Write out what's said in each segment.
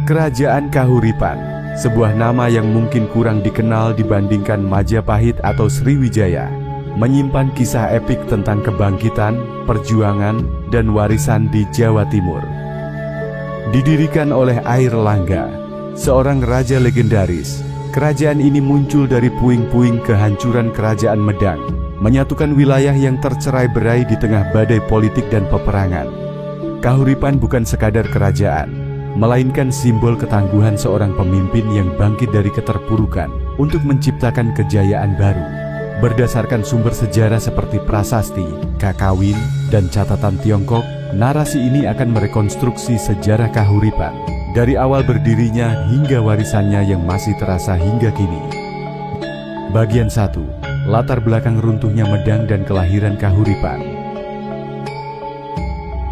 Kerajaan Kahuripan, sebuah nama yang mungkin kurang dikenal dibandingkan Majapahit atau Sriwijaya, menyimpan kisah epik tentang kebangkitan, perjuangan, dan warisan di Jawa Timur. Didirikan oleh Airlangga, seorang raja legendaris, kerajaan ini muncul dari puing-puing kehancuran Kerajaan Medang, menyatukan wilayah yang tercerai-berai di tengah badai politik dan peperangan. Kahuripan bukan sekadar kerajaan, melainkan simbol ketangguhan seorang pemimpin yang bangkit dari keterpurukan untuk menciptakan kejayaan baru. Berdasarkan sumber sejarah seperti prasasti, kakawin, dan catatan Tiongkok, narasi ini akan merekonstruksi sejarah Kahuripan, dari awal berdirinya hingga warisannya yang masih terasa hingga kini. Bagian 1. Latar belakang runtuhnya Medang dan kelahiran Kahuripan.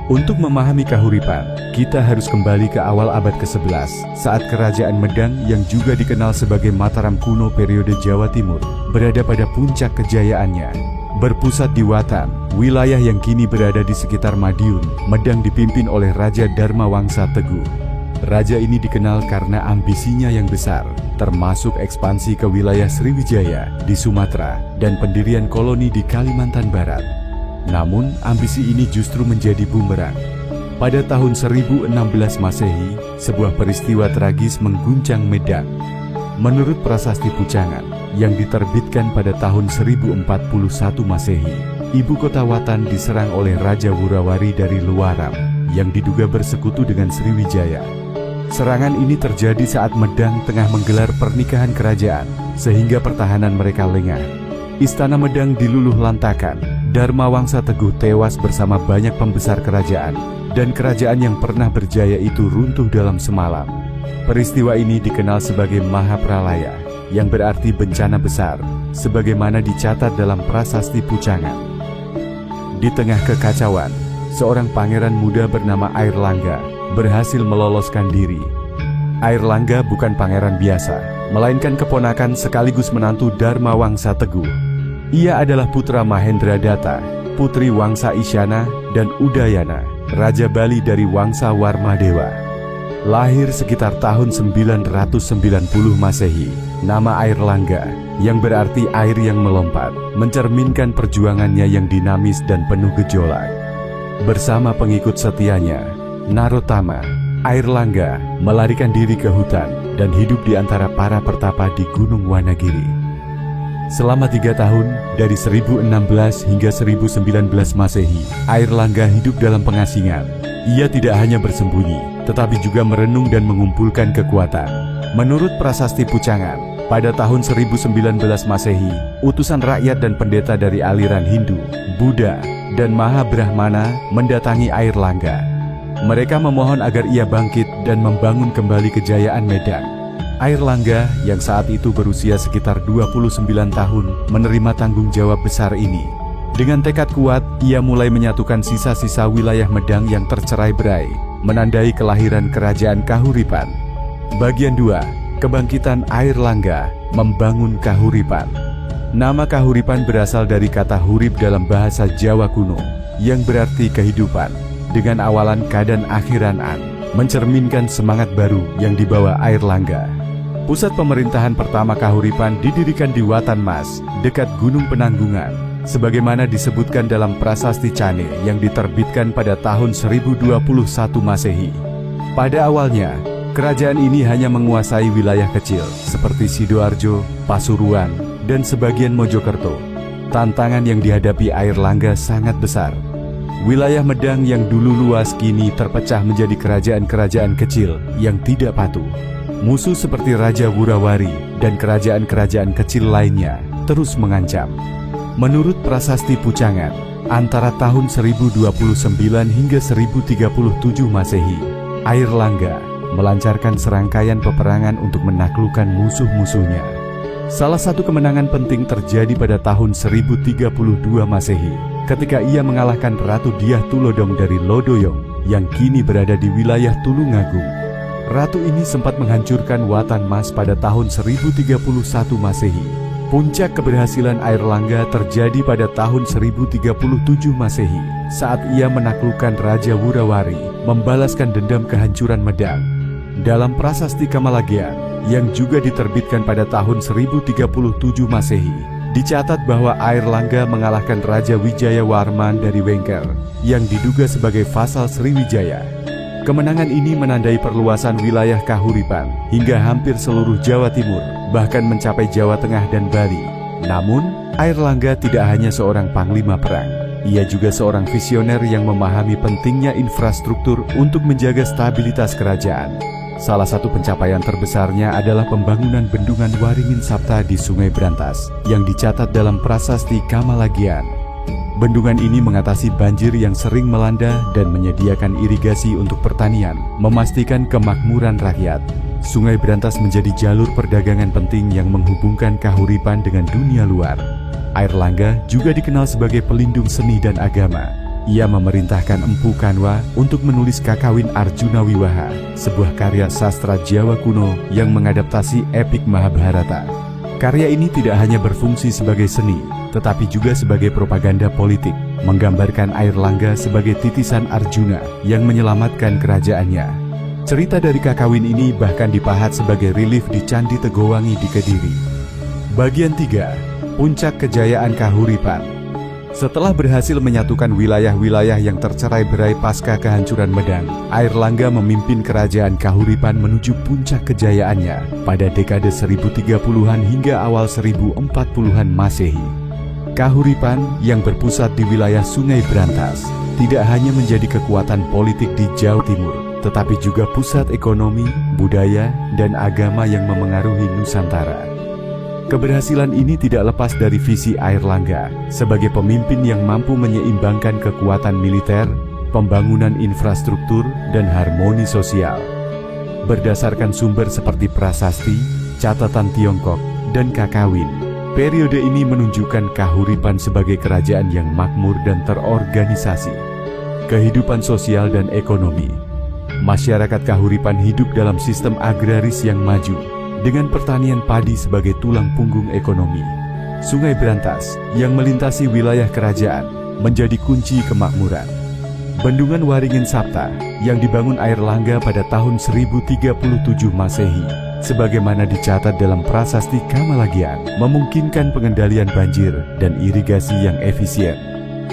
Untuk memahami Kahuripan, kita harus kembali ke awal abad ke-11, saat Kerajaan Medang yang juga dikenal sebagai Mataram kuno periode Jawa Timur, berada pada puncak kejayaannya. Berpusat di Watan, wilayah yang kini berada di sekitar Madiun, Medang dipimpin oleh Raja Dharma Wangsa Teguh. Raja ini dikenal karena ambisinya yang besar, termasuk ekspansi ke wilayah Sriwijaya di Sumatera dan pendirian koloni di Kalimantan Barat. Namun, ambisi ini justru menjadi bumerang. Pada tahun 1016 Masehi, sebuah peristiwa tragis mengguncang Medang. Menurut prasasti Pucangan, yang diterbitkan pada tahun 1041 Masehi, ibu kota Watan diserang oleh Raja Wurawari dari Luaram, yang diduga bersekutu dengan Sriwijaya. Serangan ini terjadi saat Medang tengah menggelar pernikahan kerajaan, sehingga pertahanan mereka lengah. Istana Medang diluluh lantakan, Dharma Wangsa Teguh tewas bersama banyak pembesar kerajaan, dan kerajaan yang pernah berjaya itu runtuh dalam semalam. Peristiwa ini dikenal sebagai Mahapralaya, yang berarti bencana besar, sebagaimana dicatat dalam prasasti Pucangan. Di tengah kekacauan, seorang pangeran muda bernama Airlangga berhasil meloloskan diri. Airlangga bukan pangeran biasa, melainkan keponakan sekaligus menantu Dharma Wangsa Teguh. Ia adalah putra Mahendra Datta, putri Wangsa Isyana, dan Udayana, Raja Bali dari Wangsa Warmadewa. Lahir sekitar tahun 990 Masehi, nama Airlangga, yang berarti air yang melompat, mencerminkan perjuangannya yang dinamis dan penuh gejolak. Bersama pengikut setianya, Narotama, Airlangga melarikan diri ke hutan dan hidup di antara para pertapa di Gunung Wanagiri. Selama 3 tahun, dari 1016 hingga 1019 Masehi, Airlangga hidup dalam pengasingan. Ia tidak hanya bersembunyi, tetapi juga merenung dan mengumpulkan kekuatan. Menurut prasasti Pucangan, pada tahun 1019 Masehi, utusan rakyat dan pendeta dari aliran Hindu, Buddha, dan Mahabrahmana mendatangi Airlangga. Mereka memohon agar ia bangkit dan membangun kembali kejayaan Medang. Airlangga yang saat itu berusia sekitar 29 tahun menerima tanggung jawab besar ini. Dengan tekad kuat, ia mulai menyatukan sisa-sisa wilayah Medang yang tercerai-berai, menandai kelahiran Kerajaan Kahuripan. Bagian 2. Kebangkitan Airlangga membangun Kahuripan. Nama Kahuripan berasal dari kata hurib dalam bahasa Jawa kuno, yang berarti kehidupan, dengan awalan ka dan akhiran an, mencerminkan semangat baru yang dibawa Airlangga. Pusat pemerintahan pertama Kahuripan didirikan di Watan Mas, dekat Gunung Penanggungan, sebagaimana disebutkan dalam prasasti Cane yang diterbitkan pada tahun 1021 Masehi. Pada awalnya, kerajaan ini hanya menguasai wilayah kecil seperti Sidoarjo, Pasuruan, dan sebagian Mojokerto. Tantangan yang dihadapi Airlangga sangat besar. Wilayah Medang yang dulu luas kini terpecah menjadi kerajaan-kerajaan kecil yang tidak patuh. Musuh seperti Raja Wurawari dan kerajaan-kerajaan kecil lainnya terus mengancam. Menurut prasasti Pucangan, antara tahun 1029 hingga 1037 Masehi, Airlangga melancarkan serangkaian peperangan untuk menaklukkan musuh-musuhnya. Salah satu kemenangan penting terjadi pada tahun 1032 Masehi, ketika ia mengalahkan Ratu Dyah Tulodong dari Lodoyong yang kini berada di wilayah Tulungagung. Ratu ini sempat menghancurkan Watan Mas pada tahun 1031 Masehi. Puncak keberhasilan Airlangga terjadi pada tahun 1037 Masehi saat ia menaklukkan Raja Wurawari, membalaskan dendam kehancuran Medang. Dalam Prasasti Kamalagian yang juga diterbitkan pada tahun 1037 Masehi, dicatat bahwa Airlangga mengalahkan Raja Wijayawarman dari Wengker yang diduga sebagai vasal Sriwijaya. Kemenangan ini menandai perluasan wilayah Kahuripan hingga hampir seluruh Jawa Timur, bahkan mencapai Jawa Tengah dan Bali. Namun, Airlangga tidak hanya seorang panglima perang. Ia juga seorang visioner yang memahami pentingnya infrastruktur untuk menjaga stabilitas kerajaan. Salah satu pencapaian terbesarnya adalah pembangunan bendungan Waringin Sapta di Sungai Brantas yang dicatat dalam Prasasti Kamalagian. Bendungan ini mengatasi banjir yang sering melanda dan menyediakan irigasi untuk pertanian, memastikan kemakmuran rakyat. Sungai Brantas menjadi jalur perdagangan penting yang menghubungkan Kahuripan dengan dunia luar. Airlangga juga dikenal sebagai pelindung seni dan agama. Ia memerintahkan Empu Kanwa untuk menulis Kakawin Arjuna Wiwaha, sebuah karya sastra Jawa kuno yang mengadaptasi epik Mahabharata. Karya ini tidak hanya berfungsi sebagai seni, tetapi juga sebagai propaganda politik, menggambarkan Airlangga sebagai titisan Arjuna yang menyelamatkan kerajaannya. Cerita dari Kakawin ini bahkan dipahat sebagai relief di Candi Tegowangi di Kediri. Bagian 3. Puncak Kejayaan Kahuripan. Setelah berhasil menyatukan wilayah-wilayah yang tercerai-berai pasca kehancuran Medang, Airlangga memimpin kerajaan Kahuripan menuju puncak kejayaannya pada dekade 1030-an hingga awal 1040-an Masehi. Kahuripan yang berpusat di wilayah Sungai Brantas tidak hanya menjadi kekuatan politik di Jawa Timur, tetapi juga pusat ekonomi, budaya, dan agama yang memengaruhi Nusantara. Keberhasilan ini tidak lepas dari visi Airlangga sebagai pemimpin yang mampu menyeimbangkan kekuatan militer, pembangunan infrastruktur, dan harmoni sosial. Berdasarkan sumber seperti prasasti, catatan Tiongkok, dan Kakawin, periode ini menunjukkan Kahuripan sebagai kerajaan yang makmur dan terorganisasi. Kehidupan sosial dan ekonomi. Masyarakat Kahuripan hidup dalam sistem agraris yang maju, dengan pertanian padi sebagai tulang punggung ekonomi. Sungai Brantas yang melintasi wilayah kerajaan menjadi kunci kemakmuran. Bendungan Waringin Sapta yang dibangun Airlangga pada tahun 1037 Masehi, sebagaimana dicatat dalam Prasasti Kamalagian, memungkinkan pengendalian banjir dan irigasi yang efisien.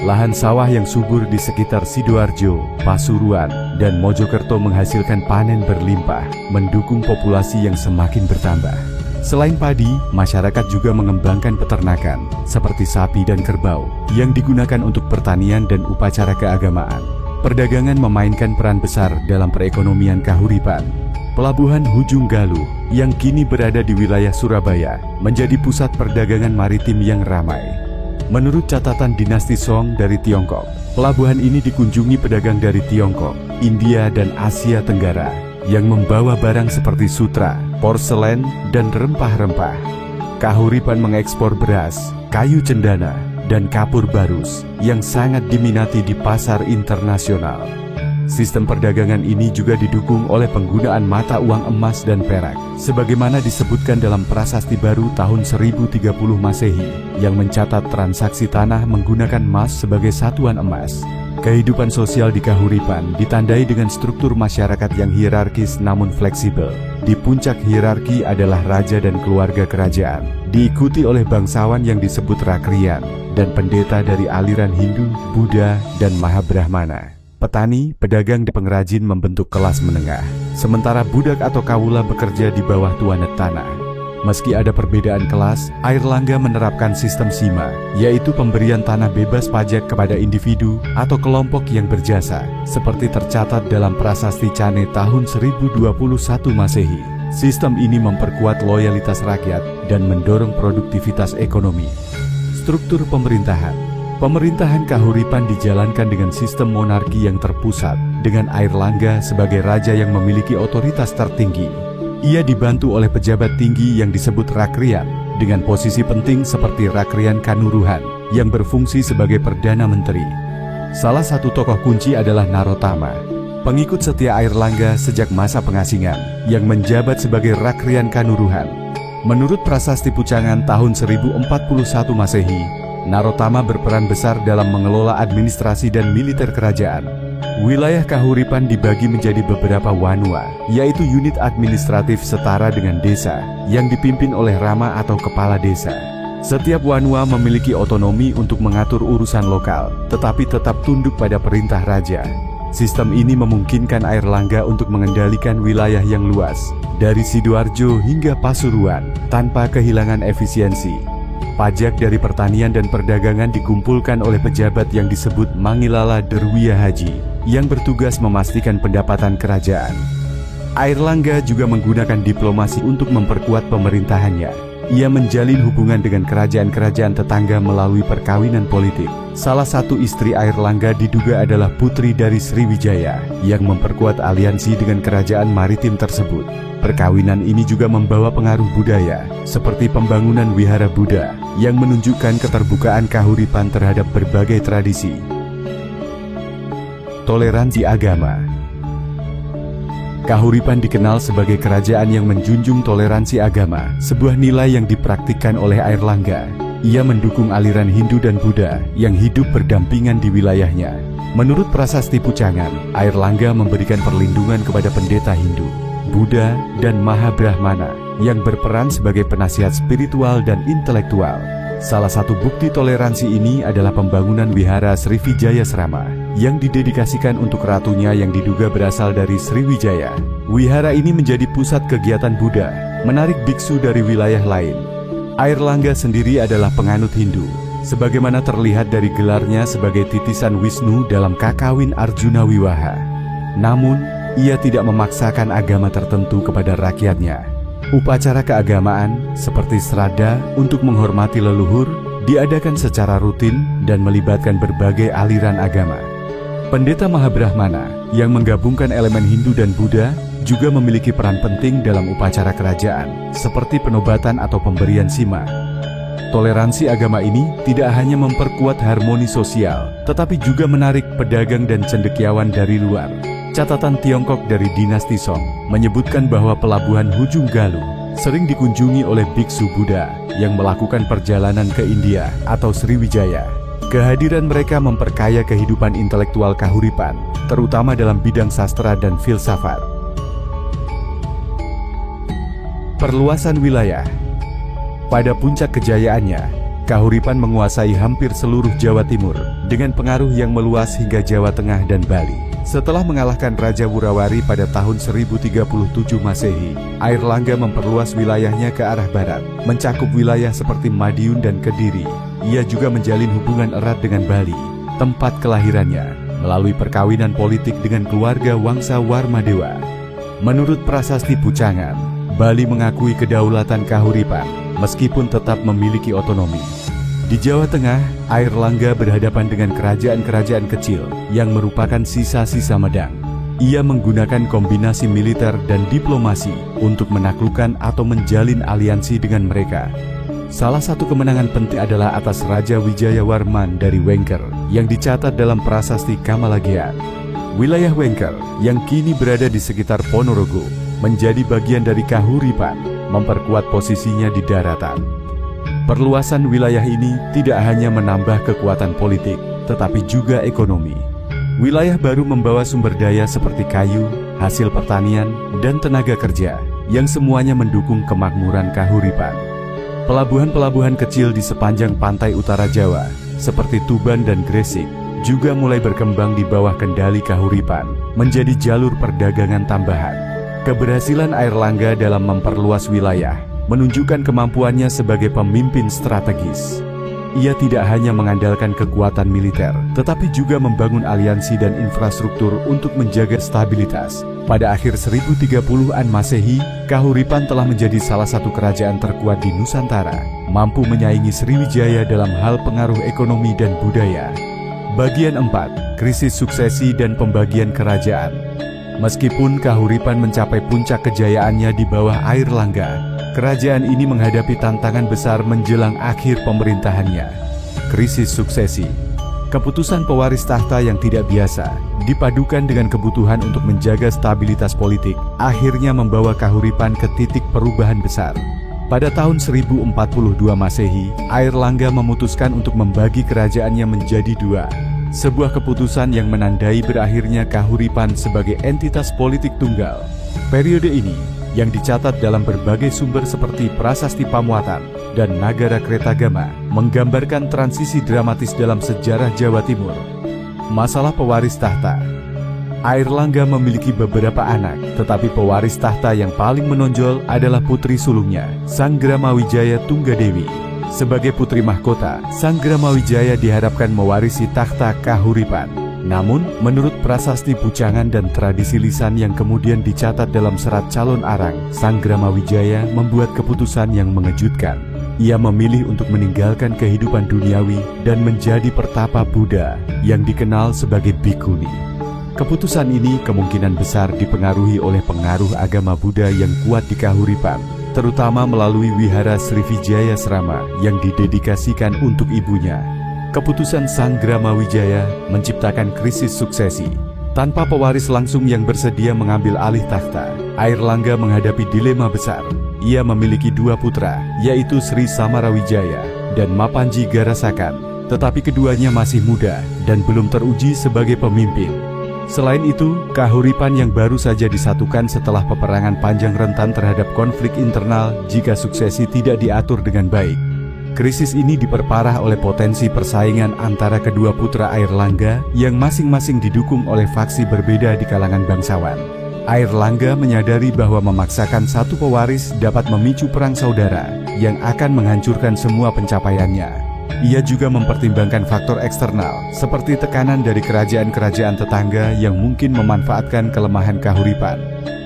Lahan sawah yang subur di sekitar Sidoarjo, Pasuruan, dan Mojokerto menghasilkan panen berlimpah, mendukung populasi yang semakin bertambah. Selain padi, masyarakat juga mengembangkan peternakan, seperti sapi dan kerbau, yang digunakan untuk pertanian dan upacara keagamaan. Perdagangan memainkan peran besar dalam perekonomian Kahuripan. Pelabuhan Hujung Galuh, yang kini berada di wilayah Surabaya, menjadi pusat perdagangan maritim yang ramai. Menurut catatan dinasti Song dari Tiongkok, pelabuhan ini dikunjungi pedagang dari Tiongkok, India, dan Asia Tenggara yang membawa barang seperti sutra, porselen, dan rempah-rempah. Kahuripan mengekspor beras, kayu cendana, dan kapur barus yang sangat diminati di pasar internasional. Sistem perdagangan ini juga didukung oleh penggunaan mata uang emas dan perak, sebagaimana disebutkan dalam Prasasti Baru tahun 1030 Masehi yang mencatat transaksi tanah menggunakan emas sebagai satuan emas. Kehidupan sosial di Kahuripan ditandai dengan struktur masyarakat yang hierarkis namun fleksibel. Di puncak hierarki adalah raja dan keluarga kerajaan, diikuti oleh bangsawan yang disebut Rakrian, dan pendeta dari aliran Hindu, Buddha, dan Mahabrahmana. Petani, pedagang, dan pengrajin membentuk kelas menengah, sementara budak atau kawula bekerja di bawah tuanet tanah. Meski ada perbedaan kelas, Airlangga menerapkan sistem sima, yaitu pemberian tanah bebas pajak kepada individu atau kelompok yang berjasa, seperti tercatat dalam Prasasti Cane tahun 1021 Masehi. Sistem ini memperkuat loyalitas rakyat dan mendorong produktivitas ekonomi. Struktur pemerintahan. Pemerintahan Kahuripan dijalankan dengan sistem monarki yang terpusat, dengan Airlangga sebagai raja yang memiliki otoritas tertinggi. Ia dibantu oleh pejabat tinggi yang disebut Rakrian, dengan posisi penting seperti Rakrian Kanuruhan, yang berfungsi sebagai Perdana Menteri. Salah satu tokoh kunci adalah Narotama, pengikut setia Airlangga sejak masa pengasingan, yang menjabat sebagai Rakrian Kanuruhan. Menurut Prasasti Pucangan tahun 1041 Masehi, Narotama berperan besar dalam mengelola administrasi dan militer kerajaan. Wilayah Kahuripan dibagi menjadi beberapa wanua, yaitu unit administratif setara dengan desa, yang dipimpin oleh rama atau kepala desa. Setiap wanua memiliki otonomi untuk mengatur urusan lokal, tetapi tetap tunduk pada perintah raja. Sistem ini memungkinkan Airlangga untuk mengendalikan wilayah yang luas, dari Sidoarjo hingga Pasuruan, tanpa kehilangan efisiensi. Pajak dari pertanian dan perdagangan dikumpulkan oleh pejabat yang disebut Mangilala Derwiya Haji, yang bertugas memastikan pendapatan kerajaan. Airlangga juga menggunakan diplomasi untuk memperkuat pemerintahannya. Ia menjalin hubungan dengan kerajaan-kerajaan tetangga melalui perkawinan politik. Salah satu istri Airlangga diduga adalah putri dari Sriwijaya, yang memperkuat aliansi dengan kerajaan maritim tersebut. Perkawinan ini juga membawa pengaruh budaya, seperti pembangunan wihara Buddha, yang menunjukkan keterbukaan Kahuripan terhadap berbagai tradisi. Toleransi agama. Kahuripan dikenal sebagai kerajaan yang menjunjung toleransi agama, sebuah nilai yang dipraktikkan oleh Airlangga. Ia mendukung aliran Hindu dan Buddha yang hidup berdampingan di wilayahnya. Menurut Prasasti Pucangan, Airlangga memberikan perlindungan kepada pendeta Hindu, Buddha, dan Mahabrahmana yang berperan sebagai penasihat spiritual dan intelektual. Salah satu bukti toleransi ini adalah pembangunan wihara Sriwijaya Srama yang didedikasikan untuk ratunya yang diduga berasal dari Sriwijaya. Wihara ini menjadi pusat kegiatan Buddha, menarik biksu dari wilayah lain. Airlangga sendiri adalah penganut Hindu, sebagaimana terlihat dari gelarnya sebagai titisan Wisnu dalam Kakawin Arjuna Wiwaha. Namun, ia tidak memaksakan agama tertentu kepada rakyatnya. Upacara keagamaan seperti sraddha untuk menghormati leluhur diadakan secara rutin dan melibatkan berbagai aliran agama. Pendeta Mahabrahmana yang menggabungkan elemen Hindu dan Buddha juga memiliki peran penting dalam upacara kerajaan, seperti penobatan atau pemberian sima. Toleransi agama ini tidak hanya memperkuat harmoni sosial, tetapi juga menarik pedagang dan cendekiawan dari luar. Catatan Tiongkok dari dinasti Song menyebutkan bahwa pelabuhan Hujung Galuh sering dikunjungi oleh biksu Buddha yang melakukan perjalanan ke India atau Sriwijaya. Kehadiran mereka memperkaya kehidupan intelektual Kahuripan, terutama dalam bidang sastra dan filsafat. Perluasan wilayah. Pada puncak kejayaannya, Kahuripan menguasai hampir seluruh Jawa Timur dengan pengaruh yang meluas hingga Jawa Tengah dan Bali. Setelah mengalahkan Raja Wurawari pada tahun 1037 Masehi, Airlangga memperluas wilayahnya ke arah barat, mencakup wilayah seperti Madiun dan Kediri. Ia juga menjalin hubungan erat dengan Bali, tempat kelahirannya, melalui perkawinan politik dengan keluarga Wangsa Warmadewa. Menurut Prasasti Pucangan, Bali mengakui kedaulatan Kahuripan, meskipun tetap memiliki otonomi. Di Jawa Tengah, Airlangga berhadapan dengan kerajaan-kerajaan kecil yang merupakan sisa-sisa Medang. Ia menggunakan kombinasi militer dan diplomasi untuk menaklukkan atau menjalin aliansi dengan mereka. Salah satu kemenangan penting adalah atas Raja Wijayawarman dari Wengker yang dicatat dalam Prasasti Kamalagean. Wilayah Wengker yang kini berada di sekitar Ponorogo menjadi bagian dari Kahuripan, memperkuat posisinya di daratan. Perluasan wilayah ini tidak hanya menambah kekuatan politik, tetapi juga ekonomi. Wilayah baru membawa sumber daya seperti kayu, hasil pertanian, dan tenaga kerja, yang semuanya mendukung kemakmuran Kahuripan. Pelabuhan-pelabuhan kecil di sepanjang pantai utara Jawa, seperti Tuban dan Gresik, juga mulai berkembang di bawah kendali Kahuripan, menjadi jalur perdagangan tambahan. Keberhasilan Airlangga dalam memperluas wilayah menunjukkan kemampuannya sebagai pemimpin strategis. Ia tidak hanya mengandalkan kekuatan militer, tetapi juga membangun aliansi dan infrastruktur untuk menjaga stabilitas. Pada akhir 1030-an Masehi, Kahuripan telah menjadi salah satu kerajaan terkuat di Nusantara, mampu menyaingi Sriwijaya dalam hal pengaruh ekonomi dan budaya. Bagian 4, krisis suksesi dan pembagian kerajaan. Meskipun Kahuripan mencapai puncak kejayaannya di bawah Airlangga, kerajaan ini menghadapi tantangan besar menjelang akhir pemerintahannya. Krisis suksesi. Keputusan pewaris tahta yang tidak biasa, dipadukan dengan kebutuhan untuk menjaga stabilitas politik, akhirnya membawa Kahuripan ke titik perubahan besar. Pada tahun 1042 Masehi, Airlangga memutuskan untuk membagi kerajaannya menjadi dua. sebuah keputusan yang menandai berakhirnya Kahuripan sebagai entitas politik tunggal. Periode ini yang dicatat dalam berbagai sumber seperti Prasasti Pamuatan dan Nagara Kretagama menggambarkan transisi dramatis dalam sejarah Jawa Timur. Masalah pewaris tahta. Airlangga memiliki beberapa anak, tetapi pewaris tahta yang paling menonjol adalah putri sulungnya, Sanggramawijaya Tunggadewi. Sebagai putri mahkota, Sanggramawijaya diharapkan mewarisi tahta Kahuripan. Namun, menurut prasasti Bucangan dan tradisi lisan yang kemudian dicatat dalam serat calon arang, Sanggramawijaya membuat keputusan yang mengejutkan. Ia memilih untuk meninggalkan kehidupan duniawi dan menjadi pertapa Buddha yang dikenal sebagai bhikkhuni. Keputusan ini kemungkinan besar dipengaruhi oleh pengaruh agama Buddha yang kuat di Kahuripan, terutama melalui wihara Srivijaya Srama yang didedikasikan untuk ibunya. Keputusan Sanggramawijaya menciptakan krisis suksesi. Tanpa pewaris langsung yang bersedia mengambil alih takhta, Airlangga menghadapi dilema besar. Ia memiliki dua putra, yaitu Sri Samarawijaya dan Mapanji Garasakan, tetapi keduanya masih muda dan belum teruji sebagai pemimpin. Selain itu, Kahuripan yang baru saja disatukan setelah peperangan panjang rentan terhadap konflik internal jika suksesi tidak diatur dengan baik. Krisis ini diperparah oleh potensi persaingan antara kedua putra Airlangga yang masing-masing didukung oleh faksi berbeda di kalangan bangsawan. Airlangga menyadari bahwa memaksakan satu pewaris dapat memicu perang saudara yang akan menghancurkan semua pencapaiannya. Ia juga mempertimbangkan faktor eksternal seperti tekanan dari kerajaan-kerajaan tetangga yang mungkin memanfaatkan kelemahan Kahuripan.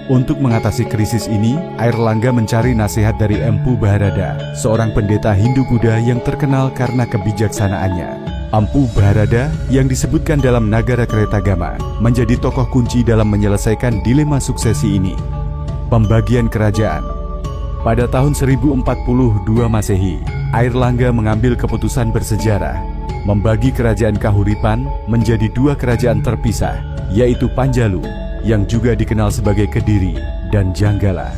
Untuk mengatasi krisis ini, Airlangga mencari nasihat dari Empu Bharada, seorang pendeta Hindu-Buddha yang terkenal karena kebijaksanaannya. Empu Bharada yang disebutkan dalam Nagara Kretagama menjadi tokoh kunci dalam menyelesaikan dilema suksesi ini. Pembagian kerajaan. Pada tahun 1042 Masehi, Airlangga mengambil keputusan bersejarah, membagi kerajaan Kahuripan menjadi dua kerajaan terpisah, yaitu Panjalu, yang juga dikenal sebagai Kediri, dan Janggala.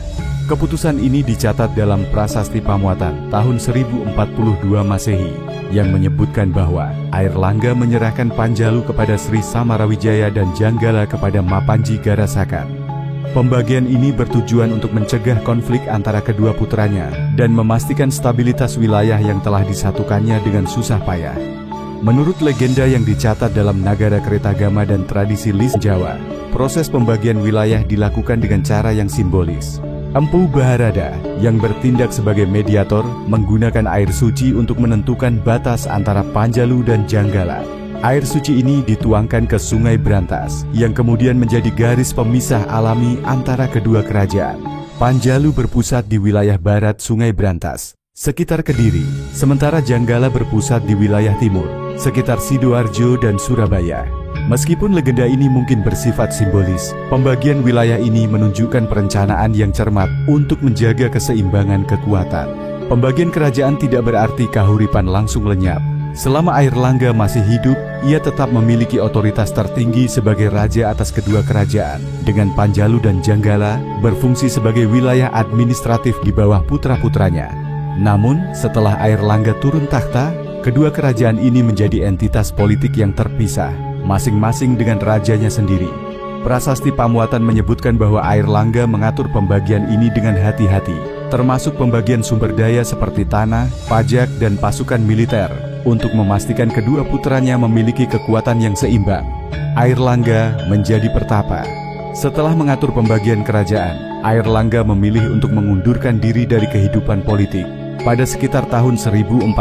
Keputusan ini dicatat dalam Prasasti Pamuatan tahun 1042 Masehi yang menyebutkan bahwa Airlangga menyerahkan Panjalu kepada Sri Samarawijaya dan Janggala kepada Mapanji Garasakan. Pembagian ini bertujuan untuk mencegah konflik antara kedua putranya dan memastikan stabilitas wilayah yang telah disatukannya dengan susah payah. Menurut legenda yang dicatat dalam Nagara Kretagama dan tradisi lisan Jawa, proses pembagian wilayah dilakukan dengan cara yang simbolis. Empu Bharada yang bertindak sebagai mediator menggunakan air suci untuk menentukan batas antara Panjalu dan Janggala. Air suci ini dituangkan ke Sungai Brantas yang kemudian menjadi garis pemisah alami antara kedua kerajaan. Panjalu berpusat di wilayah barat Sungai Brantas, sekitar Kediri, sementara Janggala berpusat di wilayah timur, sekitar Sidoarjo dan Surabaya. Meskipun legenda ini mungkin bersifat simbolis, pembagian wilayah ini menunjukkan perencanaan yang cermat untuk menjaga keseimbangan kekuatan. Pembagian kerajaan tidak berarti Kahuripan langsung lenyap. Selama Airlangga masih hidup, ia tetap memiliki otoritas tertinggi sebagai raja atas kedua kerajaan, dengan Panjalu dan Janggala berfungsi sebagai wilayah administratif di bawah putra-putranya. Namun, setelah Airlangga turun takhta, kedua kerajaan ini menjadi entitas politik yang terpisah, masing-masing dengan rajanya sendiri. Prasasti Pamuatan menyebutkan bahwa Airlangga mengatur pembagian ini dengan hati-hati, termasuk pembagian sumber daya seperti tanah, pajak, dan pasukan militer, untuk memastikan kedua putranya memiliki kekuatan yang seimbang. Airlangga menjadi pertapa. Setelah mengatur pembagian kerajaan, Airlangga memilih untuk mengundurkan diri dari kehidupan politik. Pada sekitar tahun 1045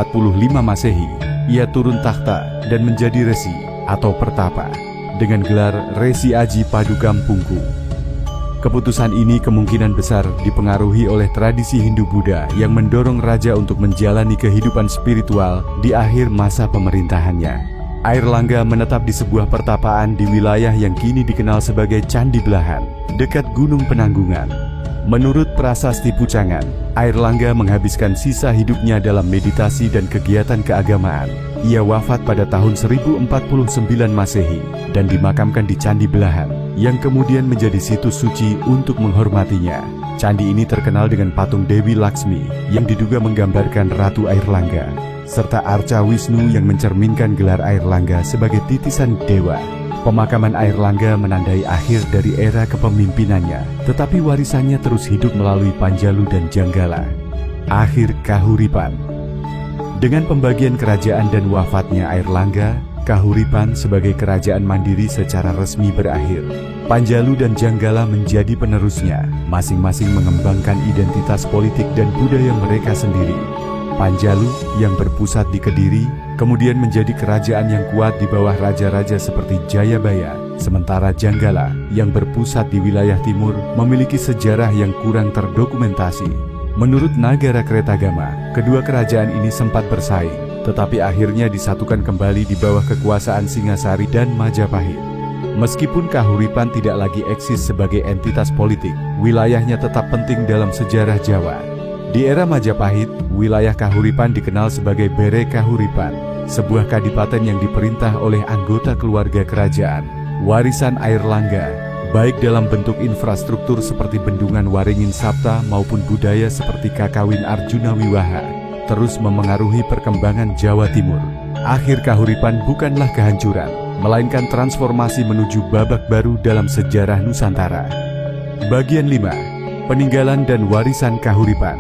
Masehi, ia turun takhta dan menjadi resi atau pertapa dengan gelar Resi Aji Padukampungku. Keputusan ini kemungkinan besar dipengaruhi oleh tradisi Hindu-Buddha yang mendorong raja untuk menjalani kehidupan spiritual di akhir masa pemerintahannya. Airlangga menetap di sebuah pertapaan di wilayah yang kini dikenal sebagai Candi Belahan, dekat Gunung Penanggungan. Menurut prasasti Bucangan, Airlangga menghabiskan sisa hidupnya dalam meditasi dan kegiatan keagamaan. Ia wafat pada tahun 1049 Masehi dan dimakamkan di Candi Belahan, yang kemudian menjadi situs suci untuk menghormatinya. Candi ini terkenal dengan patung Dewi Laksmi yang diduga menggambarkan Ratu Airlangga, serta arca Wisnu yang mencerminkan gelar Airlangga sebagai titisan dewa. Pemakaman Airlangga menandai akhir dari era kepemimpinannya, tetapi warisannya terus hidup melalui Panjalu dan Janggala. Akhir Kahuripan. Dengan pembagian kerajaan dan wafatnya Airlangga, Kahuripan sebagai kerajaan mandiri secara resmi berakhir. Panjalu dan Janggala menjadi penerusnya, masing-masing mengembangkan identitas politik dan budaya mereka sendiri. Panjalu yang berpusat di Kediri, kemudian menjadi kerajaan yang kuat di bawah raja-raja seperti Jayabaya, sementara Janggala yang berpusat di wilayah timur memiliki sejarah yang kurang terdokumentasi. Menurut Nagara Kretagama, kedua kerajaan ini sempat bersaing, tetapi akhirnya disatukan kembali di bawah kekuasaan Singasari dan Majapahit. Meskipun Kahuripan tidak lagi eksis sebagai entitas politik, wilayahnya tetap penting dalam sejarah Jawa. Di era Majapahit, wilayah Kahuripan dikenal sebagai Bere Kahuripan, sebuah kadipaten yang diperintah oleh anggota keluarga kerajaan. Warisan Airlangga, baik dalam bentuk infrastruktur seperti bendungan Waringin Sapta maupun budaya seperti Kakawin Arjuna Wiwaha, terus memengaruhi perkembangan Jawa Timur. Akhir Kahuripan bukanlah kehancuran, melainkan transformasi menuju babak baru dalam sejarah Nusantara. Bagian 5. Peninggalan dan warisan Kahuripan.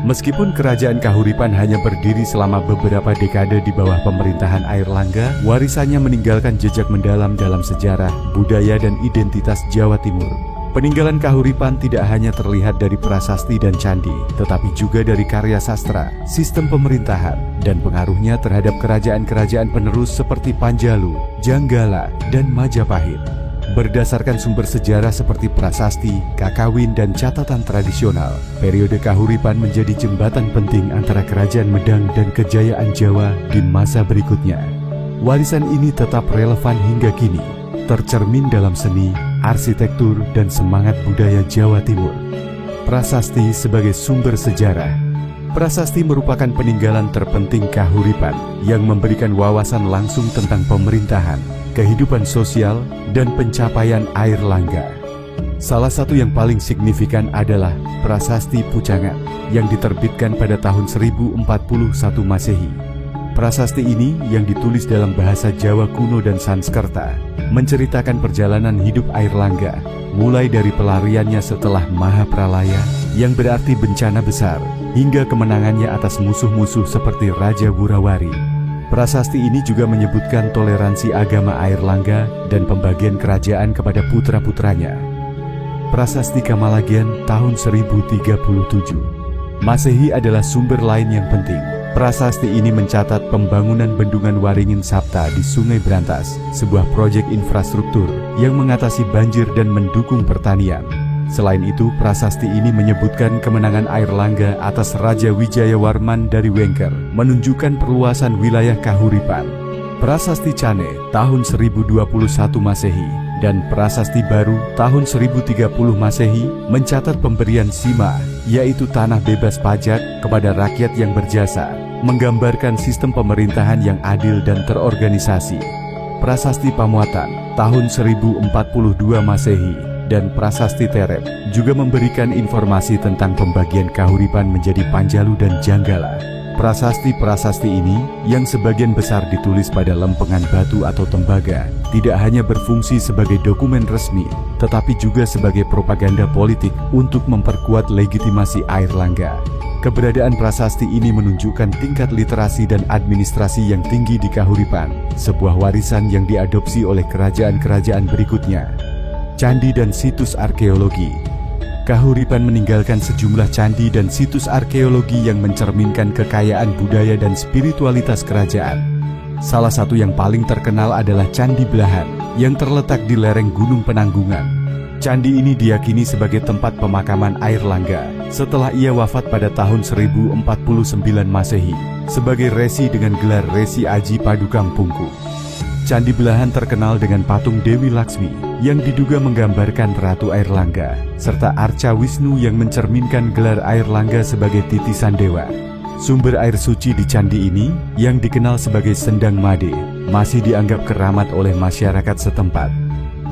Meskipun kerajaan Kahuripan hanya berdiri selama beberapa dekade di bawah pemerintahan Airlangga, warisannya meninggalkan jejak mendalam dalam sejarah, budaya, dan identitas Jawa Timur. Peninggalan Kahuripan tidak hanya terlihat dari prasasti dan candi, tetapi juga dari karya sastra, sistem pemerintahan, dan pengaruhnya terhadap kerajaan-kerajaan penerus seperti Panjalu, Janggala, dan Majapahit. Berdasarkan sumber sejarah seperti prasasti, kakawin, dan catatan tradisional, periode Kahuripan menjadi jembatan penting antara kerajaan Medang dan kejayaan Jawa di masa berikutnya. Warisan ini tetap relevan hingga kini, tercermin dalam seni, arsitektur, dan semangat budaya Jawa Timur. Prasasti sebagai sumber sejarah. Prasasti merupakan peninggalan terpenting Kahuripan yang memberikan wawasan langsung tentang pemerintahan, kehidupan sosial, dan pencapaian Airlangga. Salah satu yang paling signifikan adalah Prasasti Pucangan yang diterbitkan pada tahun 1041 Masehi. Prasasti ini yang ditulis dalam bahasa Jawa kuno dan Sanskerta menceritakan perjalanan hidup Airlangga, mulai dari pelariannya setelah Mahapralaya yang berarti bencana besar, hingga kemenangannya atas musuh-musuh seperti Raja Wurawari. Prasasti ini juga menyebutkan toleransi agama Airlangga dan pembagian kerajaan kepada putra-putranya. Prasasti Kamalagian tahun 1037 Masehi adalah sumber lain yang penting. Prasasti ini mencatat pembangunan bendungan Waringin Sapta di Sungai Brantas, sebuah proyek infrastruktur yang mengatasi banjir dan mendukung pertanian. Selain itu, prasasti ini menyebutkan kemenangan Airlangga atas Raja Wijayawarman dari Wengker, menunjukkan perluasan wilayah Kahuripan. Prasasti Cane tahun 1021 Masehi dan Prasasti Baru tahun 1030 Masehi mencatat pemberian Sima, yaitu tanah bebas pajak, kepada rakyat yang berjasa, menggambarkan sistem pemerintahan yang adil dan terorganisasi. Prasasti Pamuatan tahun 1042 Masehi dan Prasasti Terep juga memberikan informasi tentang pembagian Kahuripan menjadi Panjalu dan Janggala. Prasasti-prasasti ini yang sebagian besar ditulis pada lempengan batu atau tembaga tidak hanya berfungsi sebagai dokumen resmi, tetapi juga sebagai propaganda politik untuk memperkuat legitimasi Airlangga. Keberadaan prasasti ini menunjukkan tingkat literasi dan administrasi yang tinggi di Kahuripan, sebuah warisan yang diadopsi oleh kerajaan-kerajaan berikutnya. Candi dan situs arkeologi. Kahuripan meninggalkan sejumlah candi dan situs arkeologi yang mencerminkan kekayaan budaya dan spiritualitas kerajaan. Salah satu yang paling terkenal adalah Candi Belahan yang terletak di lereng Gunung Penanggungan. Candi ini diyakini sebagai tempat pemakaman Airlangga setelah ia wafat pada tahun 1049 Masehi sebagai resi dengan gelar Resi Aji Padukang Pungku. Candi Belahan terkenal dengan patung Dewi Laksmi yang diduga menggambarkan Ratu Airlangga, serta arca Wisnu yang mencerminkan gelar Airlangga sebagai titisan dewa. Sumber air suci di candi ini, yang dikenal sebagai Sendang Made, masih dianggap keramat oleh masyarakat setempat.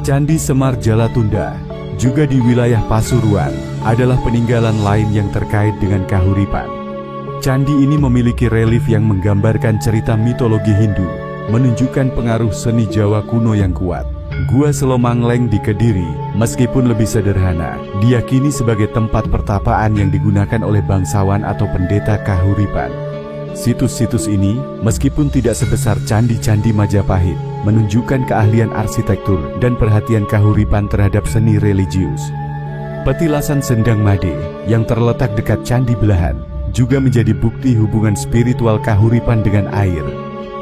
Candi Semar Jalatunda, juga di wilayah Pasuruan, adalah peninggalan lain yang terkait dengan kahuripan. Candi ini memiliki relief yang menggambarkan cerita mitologi Hindu, menunjukkan pengaruh seni Jawa kuno yang kuat. Gua Selomangleng di Kediri, meskipun lebih sederhana, diyakini sebagai tempat pertapaan yang digunakan oleh bangsawan atau pendeta kahuripan. Situs-situs ini, meskipun tidak sebesar candi-candi Majapahit, menunjukkan keahlian arsitektur dan perhatian kahuripan terhadap seni religius. Petilasan Sendang Made yang terletak dekat Candi Belahan juga menjadi bukti hubungan spiritual kahuripan dengan air.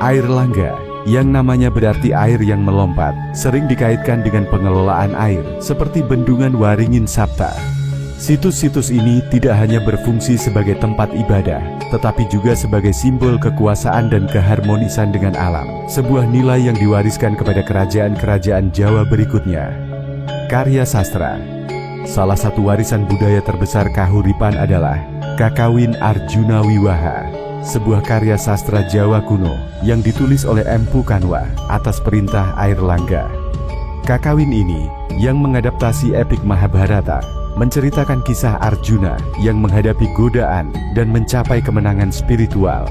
Air Langga, yang namanya berarti air yang melompat, sering dikaitkan dengan pengelolaan air, seperti Bendungan Waringin Sapta. Situs-situs ini tidak hanya berfungsi sebagai tempat ibadah, tetapi juga sebagai simbol kekuasaan dan keharmonisan dengan alam, sebuah nilai yang diwariskan kepada kerajaan-kerajaan Jawa berikutnya. Karya sastra. Salah satu warisan budaya terbesar kahuripan adalah Kakawin Arjuna Wiwaha, sebuah karya sastra Jawa kuno yang ditulis oleh Empu Kanwa atas perintah Air Langga. Kakawin ini, yang mengadaptasi epik Mahabharata, menceritakan kisah Arjuna yang menghadapi godaan dan mencapai kemenangan spiritual.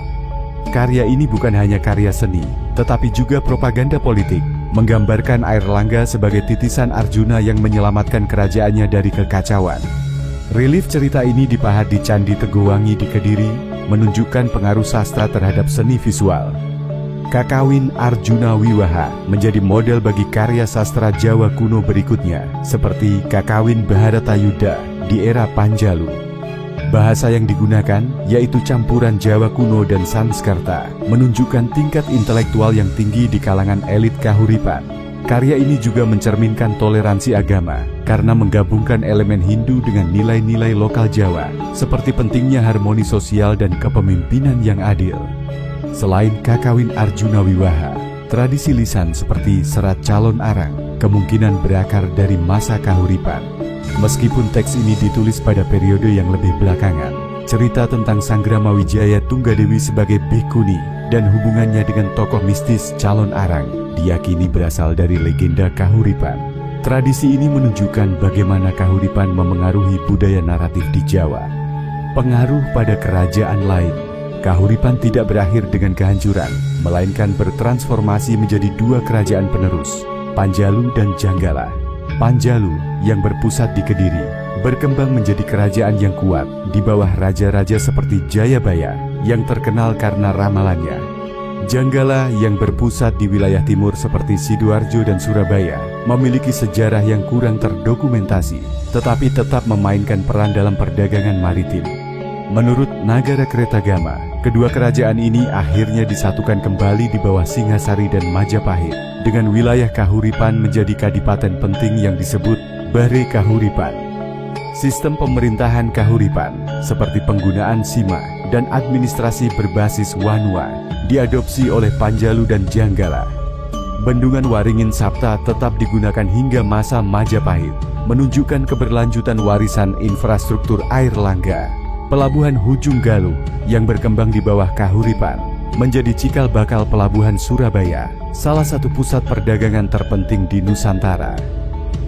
Karya ini bukan hanya karya seni, tetapi juga propaganda politik, menggambarkan Air Langga sebagai titisan Arjuna yang menyelamatkan kerajaannya dari kekacauan. Relief cerita ini dipahat di Candi Tegowangi di Kediri, menunjukkan pengaruh sastra terhadap seni visual. Kakawin Arjuna Wiwaha menjadi model bagi karya sastra Jawa kuno berikutnya, seperti Kakawin Bharatayuddha di era Panjalu. Bahasa yang digunakan yaitu campuran Jawa kuno dan Sanskerta, menunjukkan tingkat intelektual yang tinggi di kalangan elit kahuripan. Karya ini juga mencerminkan toleransi agama, karena menggabungkan elemen Hindu dengan nilai-nilai lokal Jawa, seperti pentingnya harmoni sosial dan kepemimpinan yang adil. Selain Kakawin Arjuna Wiwaha, tradisi lisan seperti Serat Calon Arang kemungkinan berakar dari masa kahuripan. Meskipun teks ini ditulis pada periode yang lebih belakangan, cerita tentang Sanggrama Wijaya Tunggadewi sebagai bhikkhuni dan hubungannya dengan tokoh mistis Calon Arang diyakini berasal dari legenda kahuripan. Tradisi ini menunjukkan bagaimana kahuripan memengaruhi budaya naratif di Jawa. Pengaruh pada kerajaan lain. Kahuripan tidak berakhir dengan kehancuran, melainkan bertransformasi menjadi dua kerajaan penerus, Panjalu dan Janggala. Panjalu, yang berpusat di Kediri, berkembang menjadi kerajaan yang kuat di bawah raja-raja seperti Jayabaya yang terkenal karena ramalannya. Janggala, yang berpusat di wilayah timur seperti Sidoarjo dan Surabaya, memiliki sejarah yang kurang terdokumentasi, tetapi tetap memainkan peran dalam perdagangan maritim. Menurut Nagara Kretagama, kedua kerajaan ini akhirnya disatukan kembali di bawah Singhasari dan Majapahit, dengan wilayah kahuripan menjadi kadipaten penting yang disebut Bare Kahuripan. Sistem pemerintahan kahuripan, seperti penggunaan sima dan administrasi berbasis wanua, diadopsi oleh Panjalu dan Janggala. Bendungan Waringin Sapta tetap digunakan hingga masa Majapahit, menunjukkan keberlanjutan warisan infrastruktur Air Langga. Pelabuhan Hujung Galuh yang berkembang di bawah kahuripan menjadi cikal bakal pelabuhan Surabaya, salah satu pusat perdagangan terpenting di Nusantara.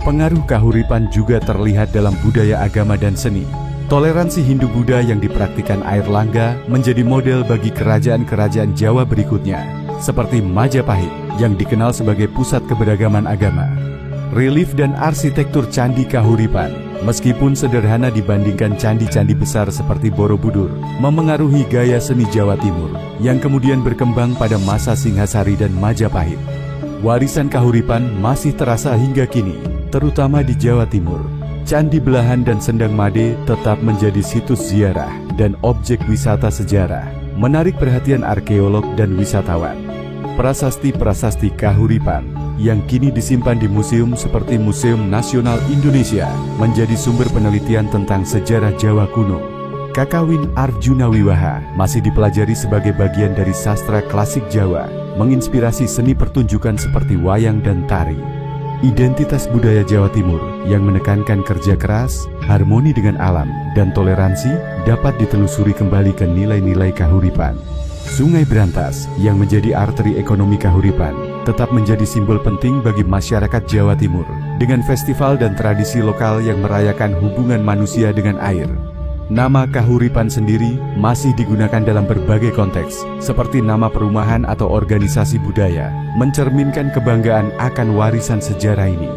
Pengaruh kahuripan juga terlihat dalam budaya agama dan seni. Toleransi Hindu-Buddha yang dipraktikkan Air Langga menjadi model bagi kerajaan-kerajaan Jawa berikutnya, seperti Majapahit yang dikenal sebagai pusat keberagaman agama. Relief dan arsitektur Candi Kahuripan, meskipun sederhana dibandingkan candi-candi besar seperti Borobudur, memengaruhi gaya seni Jawa Timur yang kemudian berkembang pada masa Singhasari dan Majapahit. Warisan kahuripan masih terasa hingga kini, terutama di Jawa Timur. Candi Belahan dan Sendang Made tetap menjadi situs ziarah dan objek wisata sejarah, menarik perhatian arkeolog dan wisatawan. Prasasti-prasasti kahuripan yang kini disimpan di museum seperti Museum Nasional Indonesia menjadi sumber penelitian tentang sejarah Jawa kuno. Kakawin Arjuna Wiwaha masih dipelajari sebagai bagian dari sastra klasik Jawa, menginspirasi seni pertunjukan seperti wayang dan tari. Identitas budaya Jawa Timur yang menekankan kerja keras, harmoni dengan alam, dan toleransi dapat ditelusuri kembali ke nilai-nilai kahuripan. Sungai Brantas yang menjadi arteri ekonomi kahuripan tetap menjadi simbol penting bagi masyarakat Jawa Timur dengan festival dan tradisi lokal yang merayakan hubungan manusia dengan air. Nama Kahuripan sendiri masih digunakan dalam berbagai konteks, seperti nama perumahan atau organisasi budaya, mencerminkan kebanggaan akan warisan sejarah ini.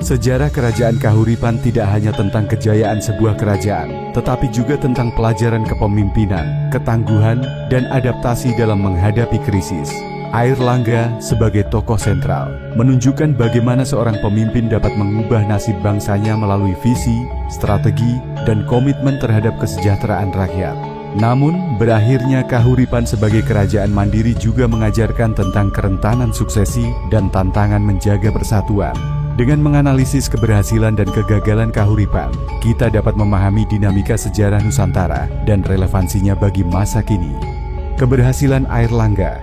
Sejarah Kerajaan Kahuripan tidak hanya tentang kejayaan sebuah kerajaan, tetapi juga tentang pelajaran kepemimpinan, ketangguhan, dan adaptasi dalam menghadapi krisis. Airlangga sebagai tokoh sentral menunjukkan bagaimana seorang pemimpin dapat mengubah nasib bangsanya melalui visi, strategi, dan komitmen terhadap kesejahteraan rakyat. Namun, berakhirnya Kahuripan sebagai kerajaan mandiri juga mengajarkan tentang kerentanan suksesi dan tantangan menjaga persatuan. Dengan menganalisis keberhasilan dan kegagalan Kahuripan, kita dapat memahami dinamika sejarah Nusantara dan relevansinya bagi masa kini. Keberhasilan Airlangga.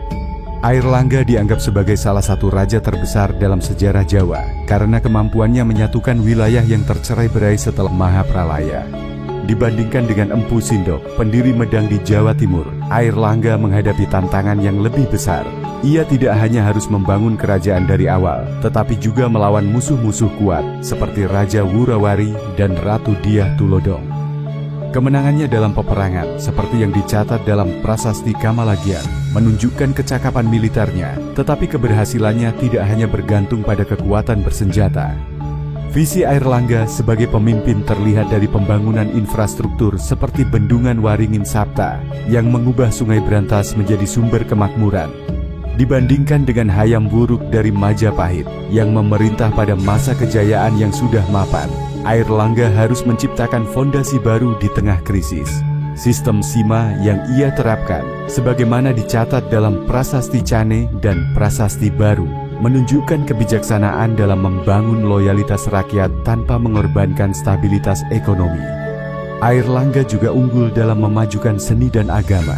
Airlangga dianggap sebagai salah satu raja terbesar dalam sejarah Jawa karena kemampuannya menyatukan wilayah yang tercerai-berai setelah Mahapralaya. Dibandingkan dengan Empu Sindok, pendiri Medang di Jawa Timur, Airlangga menghadapi tantangan yang lebih besar. Ia tidak hanya harus membangun kerajaan dari awal, tetapi juga melawan musuh-musuh kuat seperti Raja Wurawari dan Ratu Dyah Tulodong. Kemenangannya dalam peperangan, seperti yang dicatat dalam Prasasti Kamalagian, menunjukkan kecakapan militernya, tetapi keberhasilannya tidak hanya bergantung pada kekuatan bersenjata. Visi Airlangga sebagai pemimpin terlihat dari pembangunan infrastruktur seperti Bendungan Waringin Sapta yang mengubah Sungai Brantas menjadi sumber kemakmuran. Dibandingkan dengan Hayam Wuruk dari Majapahit yang memerintah pada masa kejayaan yang sudah mapan, Airlangga harus menciptakan fondasi baru di tengah krisis. Sistem Sima yang ia terapkan, sebagaimana dicatat dalam Prasasti Cane dan Prasasti Baru, menunjukkan kebijaksanaan dalam membangun loyalitas rakyat tanpa mengorbankan stabilitas ekonomi. Airlangga juga unggul dalam memajukan seni dan agama.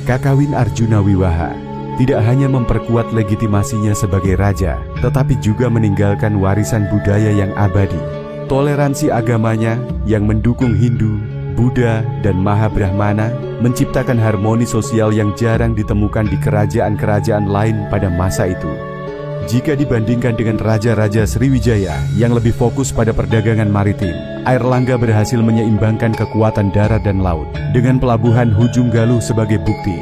Kakawin Arjuna Wiwaha tidak hanya memperkuat legitimasinya sebagai raja, tetapi juga meninggalkan warisan budaya yang abadi. Toleransi agamanya yang mendukung Hindu, Buddha, dan Mahabrahmana menciptakan harmoni sosial yang jarang ditemukan di kerajaan-kerajaan lain pada masa itu. Jika dibandingkan dengan Raja-Raja Sriwijaya yang lebih fokus pada perdagangan maritim, Airlangga berhasil menyeimbangkan kekuatan darat dan laut dengan pelabuhan Hujung Galuh sebagai bukti.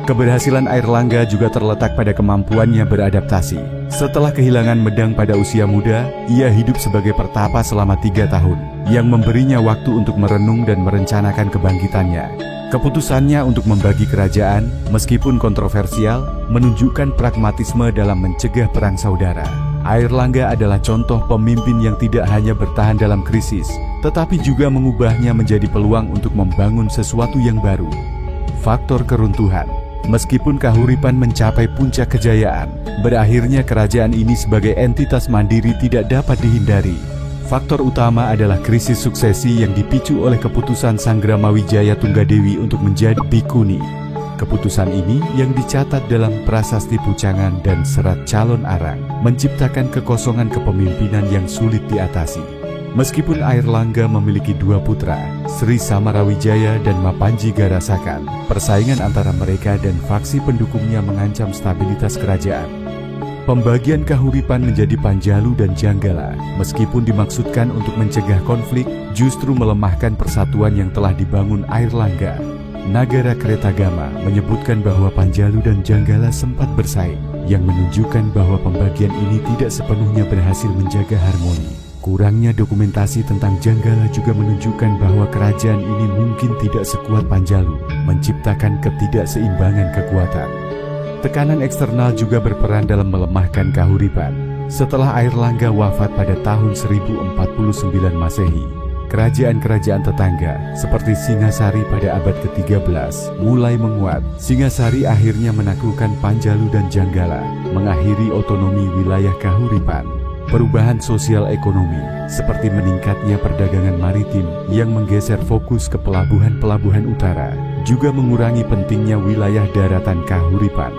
Keberhasilan Airlangga juga terletak pada kemampuannya beradaptasi. Setelah kehilangan Medang pada usia muda, ia hidup sebagai pertapa selama 3 tahun, yang memberinya waktu untuk merenung dan merencanakan kebangkitannya. Keputusannya untuk membagi kerajaan, meskipun kontroversial, menunjukkan pragmatisme dalam mencegah perang saudara. Airlangga adalah contoh pemimpin yang tidak hanya bertahan dalam krisis, tetapi juga mengubahnya menjadi peluang untuk membangun sesuatu yang baru. Faktor keruntuhan. Meskipun Kahuripan mencapai puncak kejayaan, berakhirnya kerajaan ini sebagai entitas mandiri tidak dapat dihindari. Faktor utama adalah krisis suksesi yang dipicu oleh keputusan Sanggramawijaya Tunggadewi untuk menjadi bhikkhuni. Keputusan ini yang dicatat dalam Prasasti Pucangan dan Serat Calon Arang menciptakan kekosongan kepemimpinan yang sulit diatasi. Meskipun Airlangga memiliki 2 putra, Sri Samarawijaya dan Mapanji Garasakan, persaingan antara mereka dan faksi pendukungnya mengancam stabilitas kerajaan. Pembagian Kahuripan menjadi Panjalu dan Janggala, meskipun dimaksudkan untuk mencegah konflik, justru melemahkan persatuan yang telah dibangun Airlangga. Nagara Kretagama menyebutkan bahwa Panjalu dan Janggala sempat bersaing, yang menunjukkan bahwa pembagian ini tidak sepenuhnya berhasil menjaga harmoni. Kurangnya dokumentasi tentang Janggala juga menunjukkan bahwa kerajaan ini mungkin tidak sekuat Panjalu, menciptakan ketidakseimbangan kekuatan. Tekanan eksternal juga berperan dalam melemahkan Kahuripan. Setelah Airlangga wafat pada tahun 1049 Masehi, kerajaan-kerajaan tetangga seperti Singasari pada abad ke-13 mulai menguat. Singasari akhirnya menaklukkan Panjalu dan Janggala, mengakhiri otonomi wilayah Kahuripan. Perubahan sosial ekonomi, seperti meningkatnya perdagangan maritim yang menggeser fokus ke pelabuhan-pelabuhan utara, juga mengurangi pentingnya wilayah daratan Kahuripan.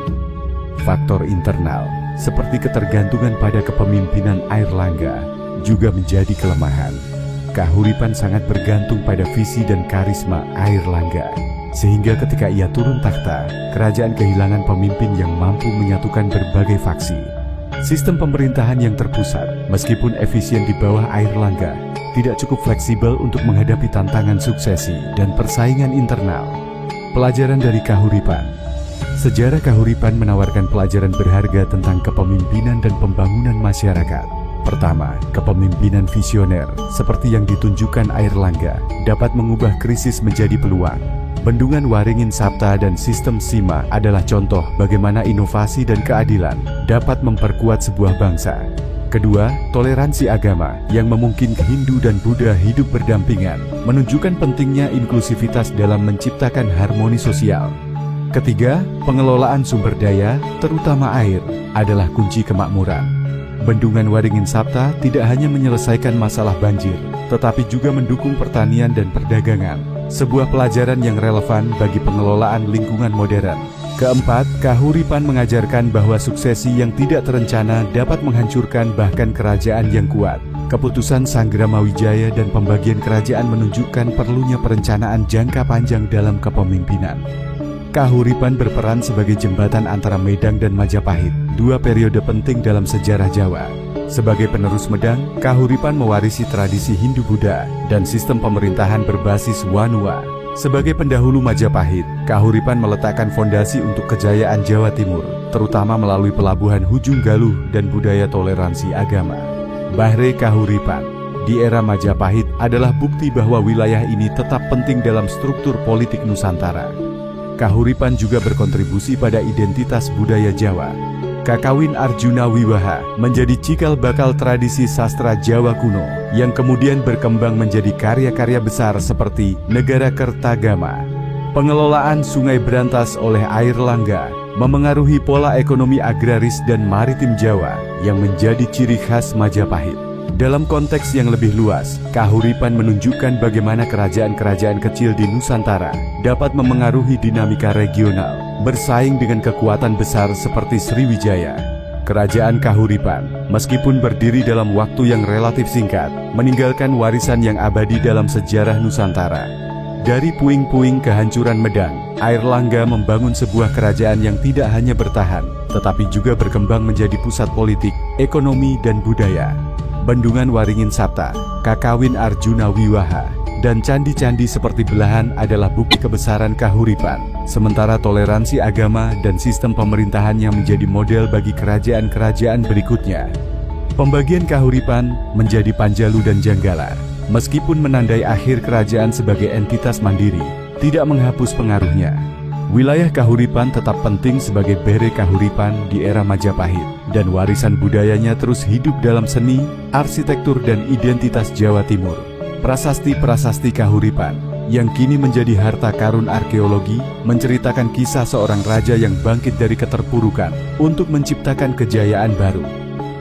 Faktor internal, seperti ketergantungan pada kepemimpinan Airlangga, juga menjadi kelemahan. Kahuripan sangat bergantung pada visi dan karisma Airlangga, sehingga ketika ia turun takhta, kerajaan kehilangan pemimpin yang mampu menyatukan berbagai faksi. Sistem pemerintahan yang terpusat, meskipun efisien di bawah Airlangga, tidak cukup fleksibel untuk menghadapi tantangan suksesi dan persaingan internal. Pelajaran dari Kahuripan. Sejarah Kahuripan menawarkan pelajaran berharga tentang kepemimpinan dan pembangunan masyarakat. Pertama, kepemimpinan visioner, seperti yang ditunjukkan Airlangga, dapat mengubah krisis menjadi peluang. Bendungan Waringin Sabta dan sistem SIMA adalah contoh bagaimana inovasi dan keadilan dapat memperkuat sebuah bangsa. Kedua, toleransi agama yang memungkinkan Hindu dan Buddha hidup berdampingan, menunjukkan pentingnya inklusivitas dalam menciptakan harmoni sosial. Ketiga, pengelolaan sumber daya, terutama air, adalah kunci kemakmuran. Bendungan Waringin Sabta tidak hanya menyelesaikan masalah banjir, tetapi juga mendukung pertanian dan perdagangan, sebuah pelajaran yang relevan bagi pengelolaan lingkungan modern. Keempat, Kahuripan mengajarkan bahwa suksesi yang tidak terencana dapat menghancurkan bahkan kerajaan yang kuat. Keputusan Sanggramawijaya dan pembagian kerajaan menunjukkan perlunya perencanaan jangka panjang dalam kepemimpinan. Kahuripan berperan sebagai jembatan antara Medang dan Majapahit, dua periode penting dalam sejarah Jawa. Sebagai penerus Medang, Kahuripan mewarisi tradisi Hindu-Buddha dan sistem pemerintahan berbasis Wanua. Sebagai pendahulu Majapahit, Kahuripan meletakkan fondasi untuk kejayaan Jawa Timur, terutama melalui pelabuhan Hujung Galuh dan budaya toleransi agama. Bahre Kahuripan di era Majapahit adalah bukti bahwa wilayah ini tetap penting dalam struktur politik Nusantara. Kahuripan juga berkontribusi pada identitas budaya Jawa. Kakawin Arjuna Wiwaha menjadi cikal bakal tradisi sastra Jawa kuno yang kemudian berkembang menjadi karya-karya besar seperti Negara Kertagama. Pengelolaan Sungai Brantas oleh Airlangga memengaruhi pola ekonomi agraris dan maritim Jawa yang menjadi ciri khas Majapahit. Dalam konteks yang lebih luas, Kahuripan menunjukkan bagaimana kerajaan-kerajaan kecil di Nusantara dapat memengaruhi dinamika regional, bersaing dengan kekuatan besar seperti Sriwijaya. Kerajaan Kahuripan, meskipun berdiri dalam waktu yang relatif singkat, meninggalkan warisan yang abadi dalam sejarah Nusantara. Dari puing-puing kehancuran Medang, Airlangga membangun sebuah kerajaan yang tidak hanya bertahan, tetapi juga berkembang menjadi pusat politik, ekonomi, dan budaya. Bendungan Waringin Sabta, Kakawin Arjuna Wiwaha, dan candi-candi seperti Belahan adalah bukti kebesaran Kahuripan, sementara toleransi agama dan sistem pemerintahannya menjadi model bagi kerajaan-kerajaan berikutnya. Pembagian Kahuripan menjadi Panjalu dan Janggala, meskipun menandai akhir kerajaan sebagai entitas mandiri, tidak menghapus pengaruhnya. Wilayah Kahuripan tetap penting sebagai Bahre Kahuripan di era Majapahit, dan warisan budayanya terus hidup dalam seni, arsitektur, dan identitas Jawa Timur. Prasasti-prasasti Kahuripan yang kini menjadi harta karun arkeologi menceritakan kisah seorang raja yang bangkit dari keterpurukan untuk menciptakan kejayaan baru.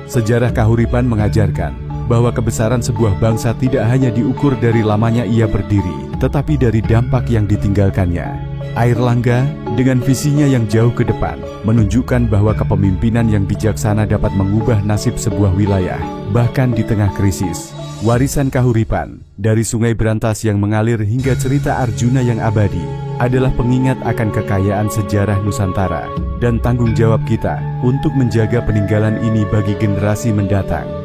Sejarah Kahuripan mengajarkan bahwa kebesaran sebuah bangsa tidak hanya diukur dari lamanya ia berdiri, tetapi dari dampak yang ditinggalkannya. Airlangga dengan visinya yang jauh ke depan menunjukkan bahwa kepemimpinan yang bijaksana dapat mengubah nasib sebuah wilayah, bahkan di tengah krisis. Warisan Kahuripan, dari Sungai Brantas yang mengalir hingga cerita Arjuna yang abadi, adalah pengingat akan kekayaan sejarah Nusantara dan tanggung jawab kita untuk menjaga peninggalan ini bagi generasi mendatang.